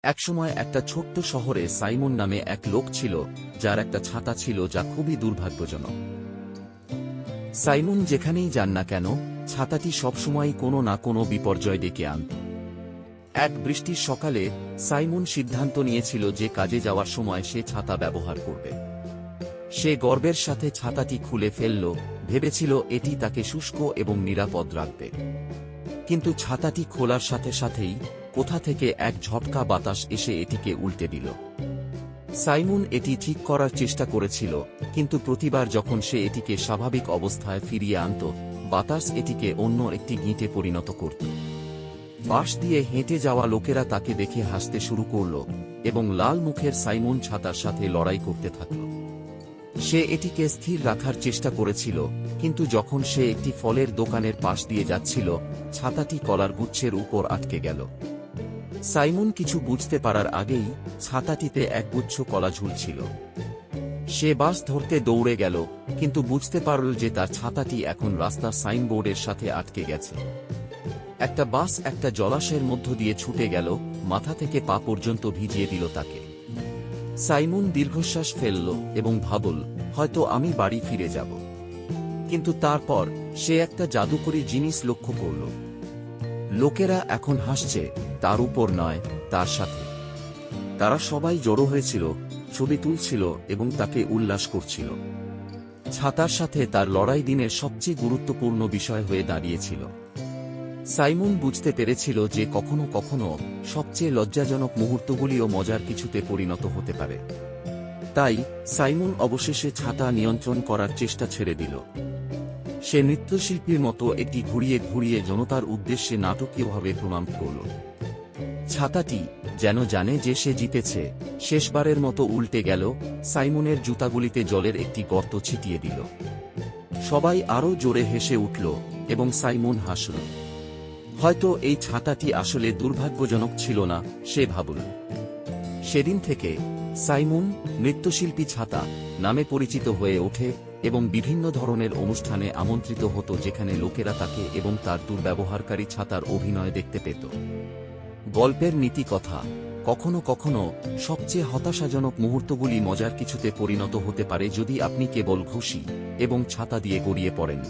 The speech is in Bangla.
একসময় একটা ছোট্ট শহরে সাইমন নামে এক লোক ছিল, যার একটা ছাতা ছিল যা খুবই দুর্ভাগ্যজনক। সাইমন যেখানেই যান না কেন, ছাতাটি সবসময় কোনো না কোনো বিপর্যয় ডেকে আনত। এক বৃষ্টির সকালে সাইমন সিদ্ধান্ত নিয়েছিল যে কাজে যাওয়ার সময় সে ছাতা ব্যবহার করবে। সে গর্বের সাথে ছাতাটি খুলে ফেলল, ভেবেছিল এটি তাকে শুষ্ক এবং নিরাপদ রাখবে। কিন্তু ছাতাটি খোলার সাথে সাথেই কোথা থেকে এক ঝটকা বাতাস এসে এটিকে উল্টে দিল। সাইমন এটি ঠিক করার চেষ্টা করেছিল, কিন্তু প্রতিবার যখন সে এটিকে স্বাভাবিক অবস্থায় ফিরিয়ে আনত, বাতাস এটিকে অন্য একটি গিঁটে পরিণত করত। পাশ দিয়ে হেঁটে যাওয়া লোকেরা তাকে দেখে হাসতে শুরু করল, এবং লাল মুখের সাইমন ছাতার সাথে লড়াই করতে থাকল। সে এটিকে স্থির রাখার চেষ্টা করেছিল, কিন্তু যখন সে একটি ফলের দোকানের পাশ দিয়ে যাচ্ছিল, ছাতাটি কলার গুচ্ছের উপর আটকে গেল। সাইমন কিছু বুঝতে পারার আগেই ছাতাটিতে একগুচ্ছ কলা ঝুলছিল। সে বাস ধরতে দৌড়ে গেল, কিন্তু বুঝতে পারল যে তার ছাতাটি এখন রাস্তার সাইনবোর্ডের সাথে আটকে গেছে। একটা বাস একটা জলাশয়ের মধ্য দিয়ে ছুটে গেল, মাথা থেকে পা পর্যন্ত ভিজিয়ে দিল তাকে। সাইমন দীর্ঘশ্বাস ফেলল এবং ভাবল, হয়তো আমি বাড়ি ফিরে যাব। কিন্তু তারপর সে একটা জাদুকরী জিনিস লক্ষ্য করল। লোকেরা এখন হাসছে, তার উপর নয়, তার সাথে। তারা সবাই জড়ো হয়েছিল, ছবি তুলছিল এবং তাকে উল্লাস করছিল। ছাতার সাথে তার লড়াই দিনের সবচেয়ে গুরুত্বপূর্ণ বিষয় হয়ে দাঁড়িয়েছিল। সাইমন বুঝতে পেরেছিল যে কখনো কখনো সবচেয়ে লজ্জাজনক মুহূর্তগুলিও মজার কিছুতে পরিণত হতে পারে। তাই সাইমন অবশেষে ছাতা নিয়ন্ত্রণ করার চেষ্টা ছেড়ে দিল। সে নৃত্যশিল্পীর মতো এটি ঘুরিয়ে ঘুরিয়ে জনতার উদ্দেশ্যে নাটকীয়ভাবে প্রণাম করল। ছাতাটি যেন জানে যে সে জিতেছে, শেষবারের মতো উল্টে গেল। সাইমনের জুতাগুলিতে জলের একটি গর্ত ছিটিয়ে দিল। সবাই আরও জোরে হেসে উঠল এবং সাইমন হাসল। হয়তো এই ছাতাটি আসলে দুর্ভাগ্যজনক ছিল না, সে ভাবল। সেদিন থেকে সাইমন নৃত্যশিল্পী ছাতা নামে পরিচিত হয়ে ওঠে এবং বিভিন্ন ধরনের অনুষ্ঠানে আমন্ত্রিত হতো, যেখানে লোকেরা তাকে এবং তার দুর্ব্যবহারকারী ছাতার অভিনয় দেখতে পেত। গল্পের নীতি কথা: কখনো কখনো সবচেয়ে হতাশাজনক মুহূর্তগুলি মজার কিছুতে পরিণত হতে পারে যদি আপনি কেবল খুশি এবং ছাতা দিয়ে গড়িয়ে পড়েন।